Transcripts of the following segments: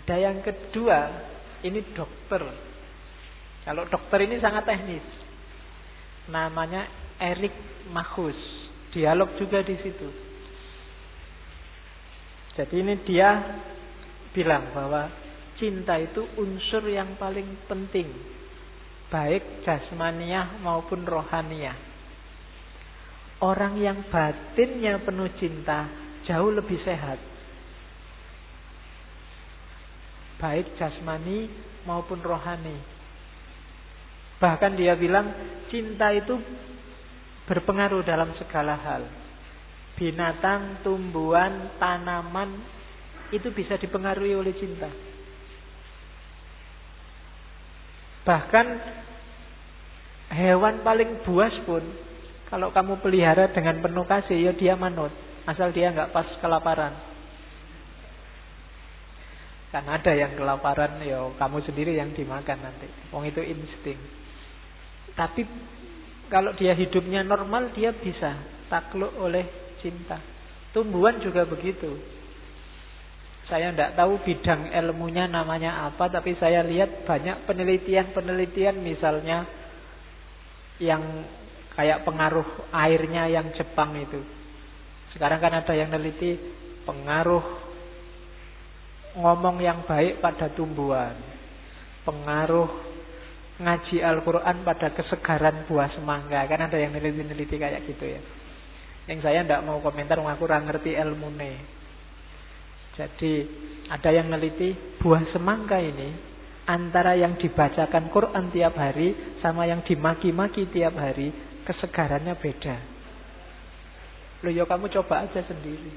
Ada yang kedua, ini dokter. Kalau dokter ini sangat teknis. Namanya Erik Makhus. Dialog juga di situ. Jadi ini dia bilang bahwa cinta itu unsur yang paling penting, baik jasmaniah maupun rohaniah. Orang yang batinnya penuh cinta jauh lebih sehat, baik jasmani maupun rohani. Bahkan dia bilang cinta itu berpengaruh dalam segala hal. Binatang, tumbuhan, tanaman itu bisa dipengaruhi oleh cinta. Bahkan hewan paling buas pun, kalau kamu pelihara dengan penuh kasih, ya dia manut, asal dia nggak pas kelaparan. Kan ada yang kelaparan, ya kamu sendiri yang dimakan nanti. Wong itu insting. Tapi kalau dia hidupnya normal, dia bisa takluk oleh cinta. Tumbuhan juga begitu. Saya tidak tahu bidang ilmunya namanya apa, tapi saya lihat banyak penelitian-penelitian misalnya yang kayak pengaruh airnya yang Jepang itu. Sekarang kan ada yang neliti pengaruh ngomong yang baik pada tumbuhan, pengaruh ngaji Al-Quran pada kesegaran buah semangka. Kan ada yang neliti-neliti kayak gitu ya. Yang saya tidak mau komentar, aku kurang ngerti ilmune. Jadi ada yang neliti buah semangka ini antara yang dibacakan Quran tiap hari sama yang dimaki-maki tiap hari, kesegarannya beda. Loh ya kamu coba aja sendiri.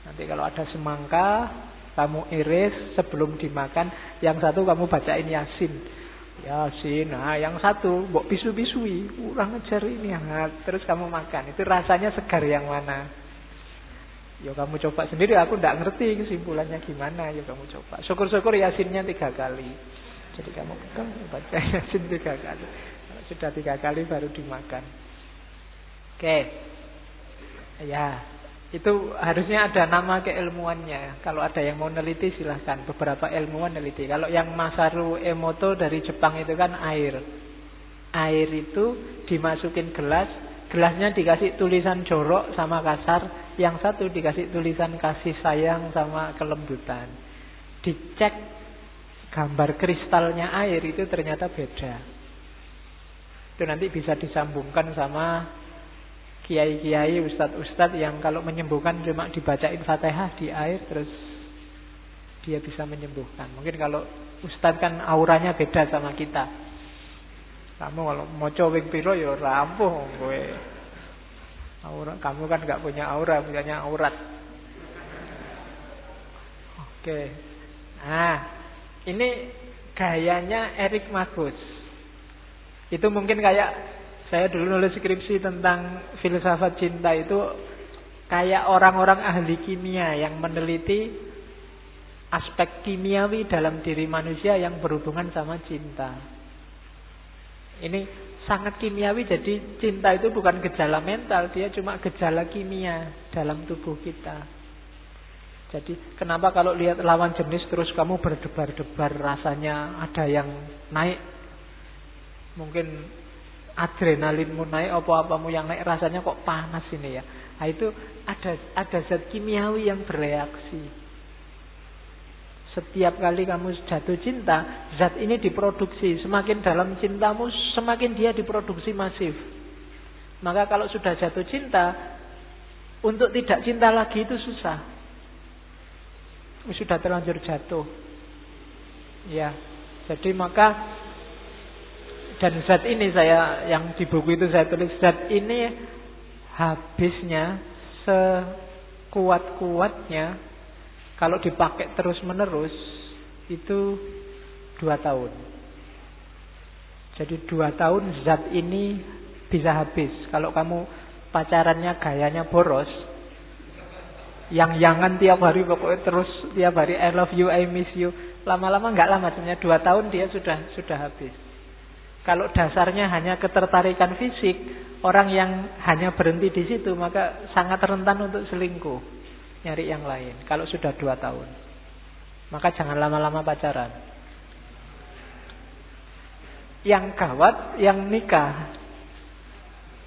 Nanti kalau ada semangka, kamu iris sebelum dimakan, yang satu kamu bacain Yasin. Yasin, nah yang satu mbok pisu-pisui, kurang ajar ini, terus kamu makan. Itu rasanya segar yang mana? Ya kamu coba sendiri, aku tidak ngerti kesimpulannya gimana. Ya kamu coba. Syukur-syukur Yasinnya 3 kali. Jadi kamu pegang baca Yasin 3 kali. Sudah 3 kali baru dimakan. Oke. Ya, itu harusnya ada nama keilmuannya. Kalau ada yang mau neliti silahkan. Beberapa ilmuwan neliti. Kalau yang Masaru Emoto dari Jepang itu kan air. Air itu dimasukin gelas. Gelasnya dikasih tulisan jorok sama kasar. Yang satu dikasih tulisan kasih sayang sama kelembutan. Dicek gambar kristalnya air itu ternyata beda. Itu nanti bisa disambungkan sama kiai-kiai, ustadz-ustadz yang kalau menyembuhkan cuma dibacain Fatihah di air terus dia bisa menyembuhkan. Mungkin kalau ustadz kan auranya beda sama kita. Kamu kalau mau cowing piro ya rampung kowe. Aura, kamu kan nggak punya aura, punyanya aurat. Oke. Nah, ini gayanya Erik Makhus. Itu mungkin kayak saya dulu nulis skripsi tentang filsafat cinta itu kayak orang-orang ahli kimia yang meneliti aspek kimiawi dalam diri manusia yang berhubungan sama cinta. Ini sangat kimiawi, jadi cinta itu bukan gejala mental, dia cuma gejala kimia dalam tubuh kita. Jadi kenapa kalau lihat lawan jenis terus kamu berdebar-debar, rasanya ada yang naik, mungkin adrenalinmu naik, apa-apamu yang naik, rasanya kok panas ini ya. Nah, itu ada zat kimiawi yang bereaksi. Setiap kali kamu jatuh cinta, zat ini diproduksi. Semakin dalam cintamu, semakin dia diproduksi masif. Maka kalau sudah jatuh cinta, untuk tidak cinta lagi itu susah. Sudah terlanjur jatuh. Ya, jadi maka, dan zat ini saya, yang di buku itu saya tulis, zat ini habisnya sekuat-kuatnya kalau dipakai terus-menerus itu 2 tahun. Jadi 2 tahun zat ini bisa habis. Kalau kamu pacarannya gayanya boros, yang-yangan tiap hari pokoknya terus tiap hari I love you, I miss you, lama-lama nggak lama, sebenarnya 2 tahun dia sudah habis. Kalau dasarnya hanya ketertarikan fisik, orang yang hanya berhenti di situ maka sangat rentan untuk selingkuh, nyari yang lain. Kalau sudah 2 tahun. Maka jangan lama-lama pacaran. Yang gawat, yang nikah.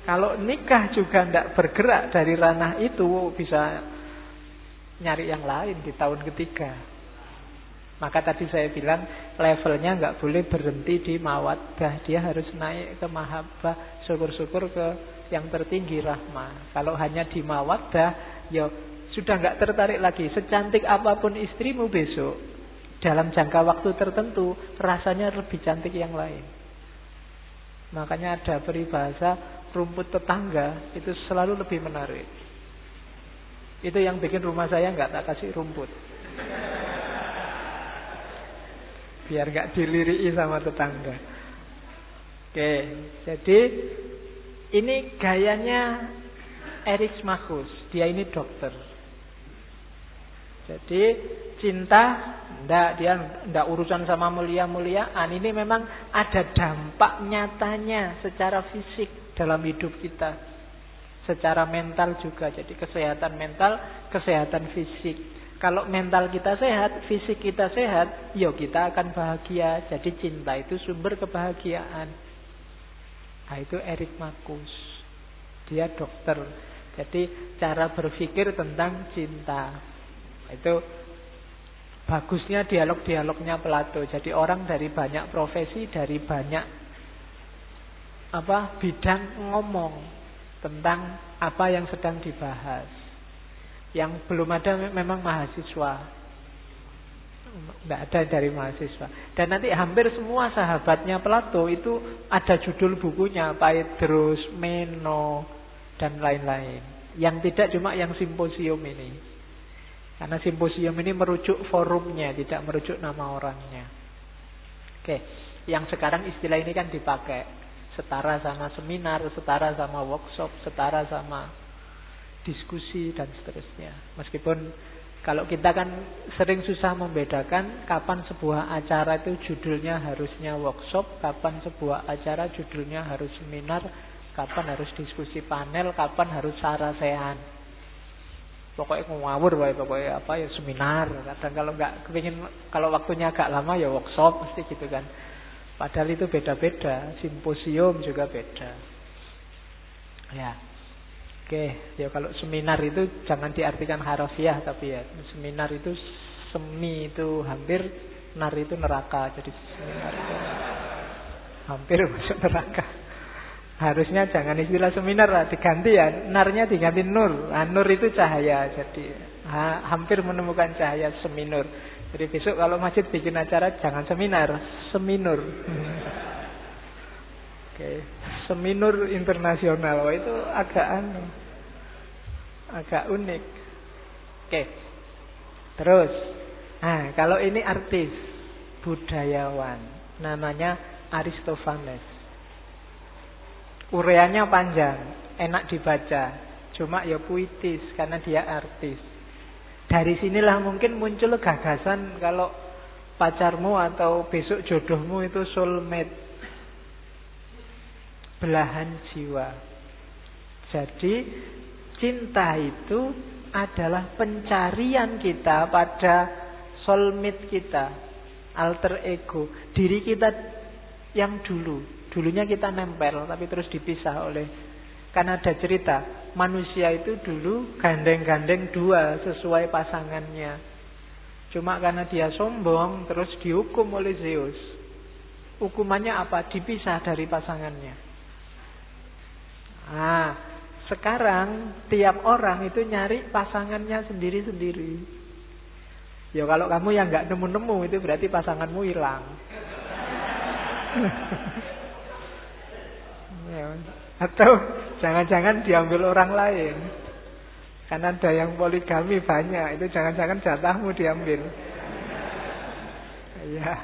Kalau nikah juga tidak bergerak dari ranah itu, bisa nyari yang lain di tahun ketiga. Maka tadi saya bilang levelnya nggak boleh berhenti di mawaddah, dia harus naik ke mahabbah, syukur-syukur ke yang tertinggi rahmah. Kalau hanya di mawaddah, ya sudah nggak tertarik lagi. Secantik apapun istrimu besok, dalam jangka waktu tertentu rasanya lebih cantik yang lain. Makanya ada peribahasa rumput tetangga itu selalu lebih menarik. Itu yang bikin rumah saya nggak tak kasih rumput, biar nggak diliriki sama tetangga. Oke, jadi ini gayanya Erich Magus. Dia ini dokter. Jadi cinta, dia ndak urusan sama mulia-muliaan. Ini memang ada dampak nyatanya secara fisik dalam hidup kita, secara mental juga. Jadi kesehatan mental, kesehatan fisik. Kalau mental kita sehat, fisik kita sehat, ya kita akan bahagia. Jadi cinta itu sumber kebahagiaan. Nah, itu Erich Magus. Dia dokter. Jadi cara berpikir tentang cinta. Itu bagusnya dialog-dialognya Plato. Jadi orang dari banyak profesi, dari banyak bidang ngomong tentang apa yang sedang dibahas. Yang belum ada memang mahasiswa. Tidak ada dari mahasiswa. Dan nanti hampir semua sahabatnya Plato itu ada judul bukunya, Phaedrus, Meno, dan lain-lain. Yang tidak cuma yang simposium ini. Karena simposium ini merujuk forumnya, tidak merujuk nama orangnya. Oke, yang sekarang istilah ini kan dipakai. Setara sama seminar, setara sama workshop, setara sama diskusi dan seterusnya. Meskipun kalau kita kan sering susah membedakan kapan sebuah acara itu judulnya harusnya workshop, kapan sebuah acara judulnya harus seminar, kapan harus diskusi panel, kapan harus sarasehan. Pokoknya ngawur wae, pokoknya ya seminar. Kadang kalau nggak kepingin, kalau waktunya agak lama ya workshop mesti gitu kan. Padahal itu beda-beda, simposium juga beda. Ya. Oke, ya kalau seminar itu jangan diartikan harafiah, tapi ya seminar itu semi itu hampir, nar itu neraka. Jadi seminar itu hampir masuk neraka. Harusnya jangan istilah seminar lah, diganti ya, narnya diganti nur. Nur itu cahaya, jadi hampir menemukan cahaya seminur. Jadi besok kalau masjid bikin acara jangan seminar, seminur. Oke, seminur internasional. Wah, itu agak unik. Oke. Terus, kalau ini artis, budayawan, namanya Aristophanes. Ureanya panjang, enak dibaca, cuma ya puitis karena dia artis. Dari sinilah mungkin muncul gagasan kalau pacarmu atau besok jodohmu itu soulmate, belahan jiwa. Jadi cinta itu adalah pencarian kita pada soulmate kita, alter ego, diri kita yang dulunya kita nempel tapi terus dipisah oleh, karena ada cerita manusia itu dulu gandeng-gandeng dua sesuai pasangannya. Cuma karena dia sombong terus dihukum oleh Zeus. Hukumannya apa? Dipisah dari pasangannya. Sekarang tiap orang itu nyari pasangannya sendiri-sendiri. Ya kalau kamu yang nggak nemu-nemu itu berarti pasanganmu hilang. Atau jangan-jangan diambil orang lain. Karena ada yang poligami banyak, itu jangan-jangan jatahmu diambil. Ya,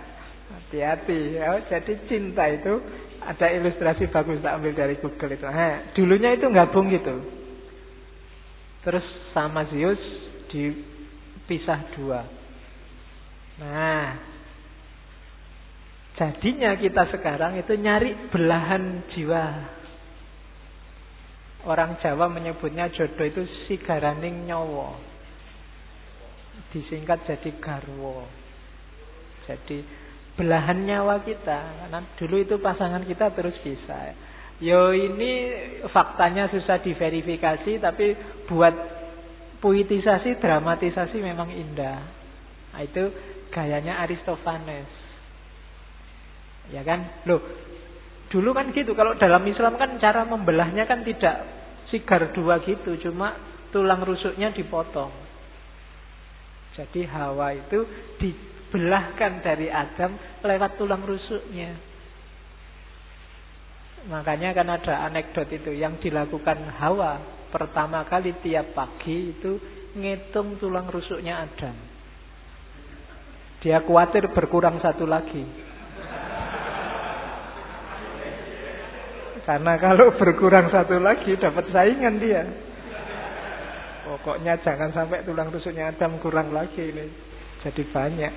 hati-hati ya. Jadi cinta itu ada ilustrasi bagus, tak ambil dari Google itu. Dulunya itu gabung gitu. Terus sama Zeus dipisah dua. Jadinya kita sekarang itu nyari belahan jiwa. Orang Jawa menyebutnya jodoh itu sigaraning nyawa. Disingkat jadi garwa. Jadi belahan nyawa kita. Karena dulu itu pasangan kita terus bisa. Yo ini faktanya susah diverifikasi, tapi buat puitisasi, dramatisasi memang indah. Nah, itu gayanya Aristophanes. Ya kan? Loh, dulu kan gitu. Kalau dalam Islam kan cara membelahnya kan tidak sigar dua gitu, cuma tulang rusuknya dipotong. Jadi Hawa itu dibelahkan dari Adam lewat tulang rusuknya. Makanya kan ada anekdot itu yang dilakukan Hawa pertama kali tiap pagi itu ngitung tulang rusuknya Adam. Dia khawatir berkurang satu lagi. Karena kalau berkurang satu lagi dapat saingan dia. Pokoknya jangan sampai tulang rusuknya Adam kurang lagi ini. Jadi banyak.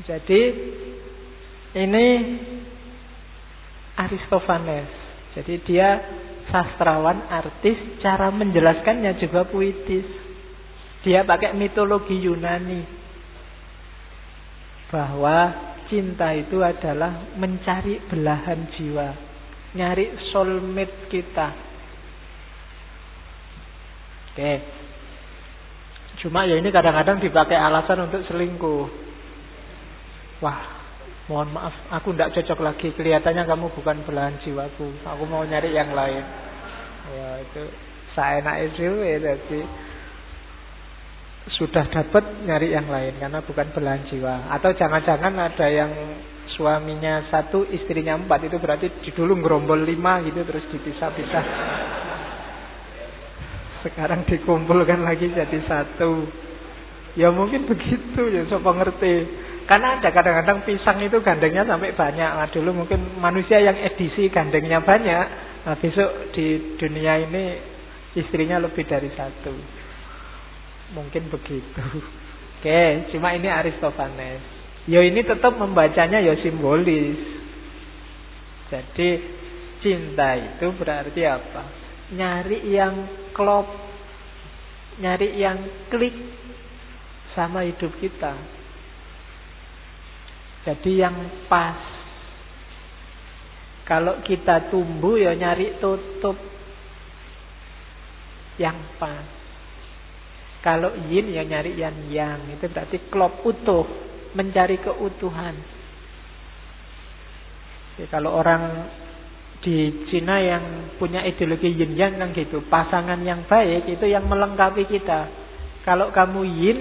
Jadi ini Aristophanes. Jadi dia sastrawan, artis, cara menjelaskannya juga puitis. Dia pakai mitologi Yunani. Bahwa cinta itu adalah mencari belahan jiwa, nyari soulmate kita. Oke. Cuma ya ini kadang-kadang dipakai alasan untuk selingkuh. Wah, mohon maaf, aku tidak cocok lagi. Kelihatannya kamu bukan belahan jiwaku. Aku mau nyari yang lain. Ya itu saenake dhewe, jadi sudah dapat nyari yang lain karena bukan belahan jiwa. Atau jangan-jangan ada yang suaminya 1, istrinya 4, itu berarti dulu ngerombol 5 gitu terus dipisah-pisah. Sekarang dikumpulkan lagi jadi 1. Ya mungkin begitu ya, siapa ngerti. Karena ada kadang-kadang pisang itu gandengnya sampai banyak. Nah, dulu mungkin manusia yang edisi gandengnya banyak. Nah, besok di dunia ini istrinya lebih dari 1. Mungkin begitu. Oke, cuma ini Aristophanes. Ya ini tetap membacanya ya simbolis. Jadi cinta itu berarti apa? Nyari yang klop, nyari yang klik sama hidup kita. Jadi yang pas. Kalau kita tumbuh ya nyari tutup yang pas. Kalau yin ya nyari yang. Itu berarti klop, utuh, mencari keutuhan. Jadi kalau orang di Cina yang punya ideologi yin yang kan gitu, pasangan yang baik itu yang melengkapi kita. Kalau kamu yin,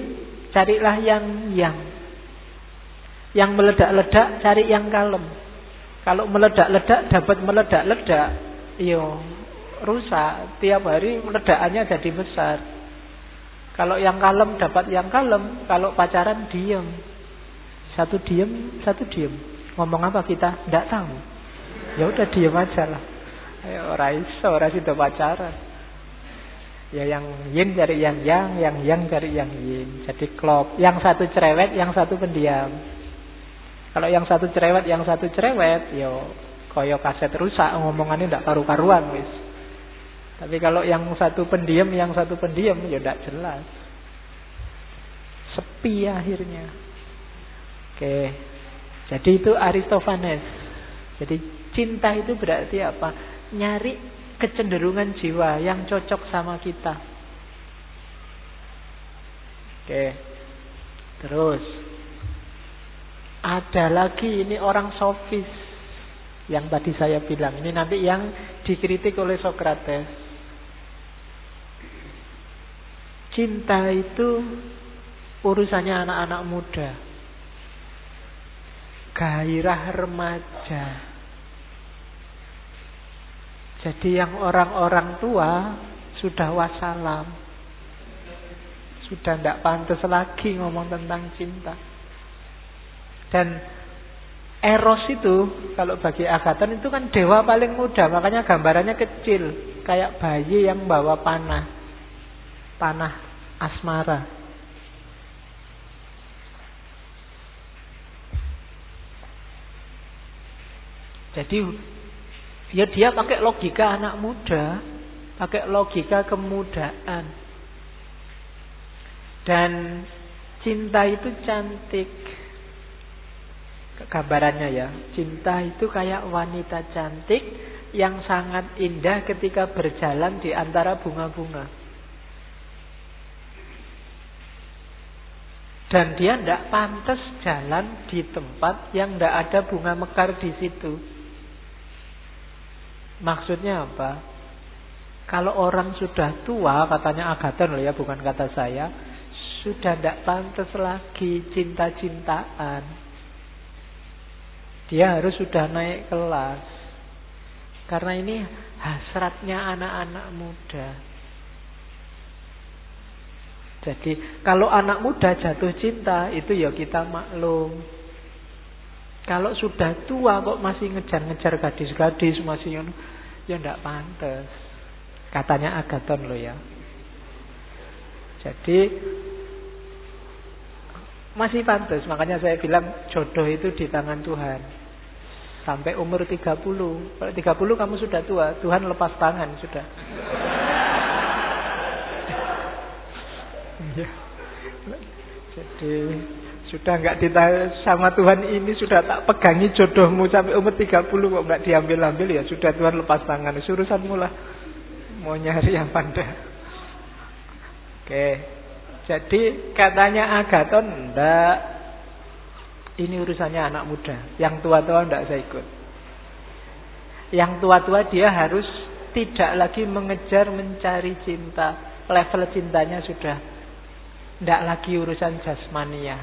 carilah yang yang. Yang meledak-ledak, cari yang kalem. Kalau meledak-ledak dapat meledak-ledak, yo rusak. Tiap hari ledakannya jadi besar. Kalau yang kalem dapat yang kalem. Kalau pacaran diem. Satu diem, satu diem. Ngomong apa kita? Tidak tahu. Ya udah diem aja lah. Ayo ora iso pacaran. Ya yang yin cari yang yang cari yang yin. Jadi klop. Yang satu cerewet, yang satu pendiam. Kalau yang satu cerewet, yang satu cerewet, yo koyo kaset rusak, ngomongannya ndak karu-karuan wis. Tapi kalau yang satu pendiam, yang satu pendiam, ya tidak jelas. Sepi akhirnya. Oke. Jadi itu Aristophanes. Jadi cinta itu berarti apa? Nyari kecenderungan jiwa yang cocok sama kita. Oke. Terus ada lagi ini orang sofis yang tadi saya bilang. Ini nanti yang dikritik oleh Sokrates. Cinta itu urusannya anak-anak muda, gairah remaja. Jadi yang orang-orang tua sudah wassalam, sudah tidak pantas lagi ngomong tentang cinta. Dan Eros itu kalau bagi Agathon itu kan dewa paling muda, makanya gambarannya kecil, kayak bayi yang bawa panah asmara. Jadi ya dia pakai logika anak muda, pakai logika kemudaan. Dan cinta itu cantik. Gambarannya ya, cinta itu kayak wanita cantik yang sangat indah ketika berjalan di antara bunga-bunga. Dan dia tidak pantas jalan di tempat yang tidak ada bunga mekar di situ. Maksudnya apa? Kalau orang sudah tua, katanya Agathon loh ya, bukan kata saya, sudah tidak pantas lagi cinta-cintaan. Dia harus sudah naik kelas. Karena ini hasratnya anak-anak muda. Jadi kalau anak muda jatuh cinta, itu ya kita maklum. Kalau sudah tua kok masih ngejar-ngejar gadis-gadis, masih ya tidak pantas. Katanya Agathon loh ya. Jadi masih pantas. Makanya saya bilang jodoh itu di tangan Tuhan. Sampai umur 30. Kalau 30 kamu sudah tua, Tuhan lepas tangan sudah. Jadi sudah enggak ditanya sama Tuhan, ini sudah tak pegangi jodohmu sampai umur 30 kok enggak diambil-ambil, ya sudah Tuhan lepas tangan. Urusanmu lah. Mau nyari yang pandai. Oke. Jadi katanya Agathon, enggak. Ini urusannya anak muda. Yang tua-tua enggak saya ikut. Yang tua-tua dia harus tidak lagi mengejar mencari cinta. Level cintanya sudah enggak lagi urusan jasmania.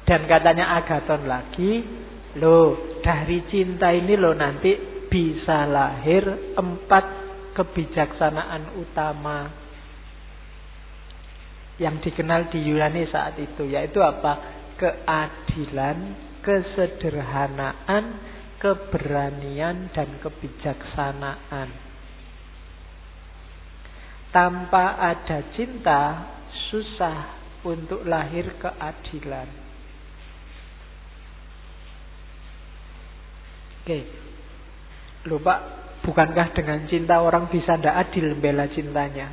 Dan katanya Agathon lagi, loh dari cinta ini loh nanti bisa lahir 4 kebijaksanaan utama yang dikenal di Yunani saat itu, yaitu apa? Keadilan, kesederhanaan, keberanian, dan kebijaksanaan. Tanpa ada cinta, susah untuk lahir keadilan. Oke. Lupa, bukankah dengan cinta orang bisa tidak adil bela cintanya?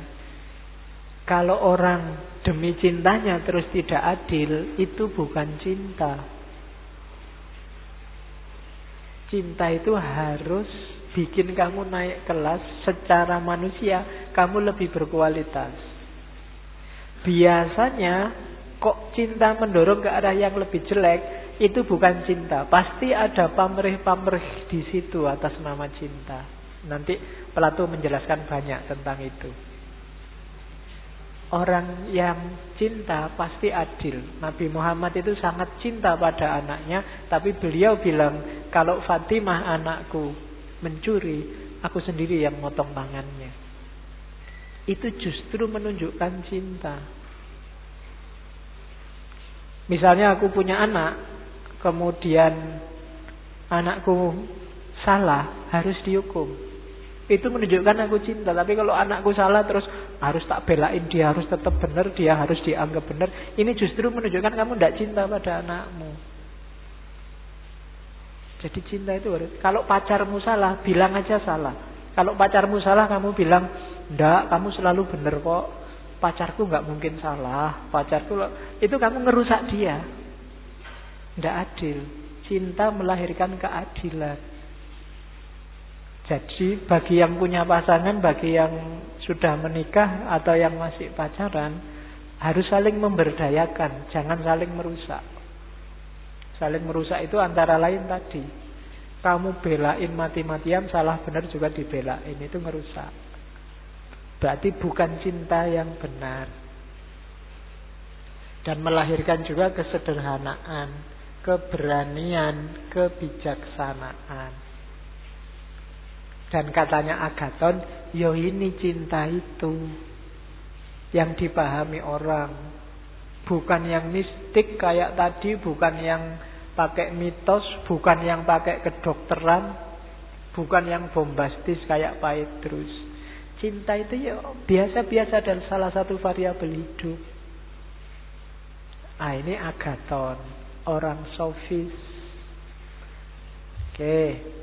Kalau orang demi cintanya terus tidak adil, itu bukan cinta. Cinta itu harus bikin kamu naik kelas secara manusia, kamu lebih berkualitas. Biasanya kok cinta mendorong ke arah yang lebih jelek, itu bukan cinta. Pasti ada pamrih-pamrih di situ atas nama cinta. Nanti Plato menjelaskan banyak tentang itu. Orang yang cinta pasti adil. Nabi Muhammad itu sangat cinta pada anaknya, tapi beliau bilang, kalau Fatimah anakku mencuri, aku sendiri yang motong tangannya. Itu justru menunjukkan cinta. Misalnya aku punya anak, kemudian anakku salah, harus dihukum. Itu menunjukkan aku cinta. Tapi kalau anakku salah terus harus tak belain, dia harus tetap benar, dia harus dianggap benar, ini justru menunjukkan kamu tidak cinta pada anakmu. Jadi cinta itu harus. Kalau pacarmu salah, bilang aja salah. Kalau pacarmu salah, kamu bilang, enggak, kamu selalu benar kok, pacarku nggak mungkin salah, pacarku, itu kamu ngerusak dia. Tidak adil. Cinta melahirkan keadilan. Jadi bagi yang punya pasangan, bagi yang sudah menikah atau yang masih pacaran, harus saling memberdayakan, jangan saling merusak. Saling merusak itu antara lain tadi, kamu belain mati-matian, salah benar juga dibelain, itu merusak. Berarti bukan cinta yang benar. Dan melahirkan juga kesederhanaan, keberanian, kebijaksanaan. Dan katanya Agathon, yo ini cinta itu yang dipahami orang, bukan yang mistik kayak tadi, bukan yang pakai mitos, bukan yang pakai kedokteran, bukan yang bombastis kayak Petrus. Cinta itu ya biasa-biasa dan salah satu variabel hidup. Ah, ini Agathon, orang sofis. Oke.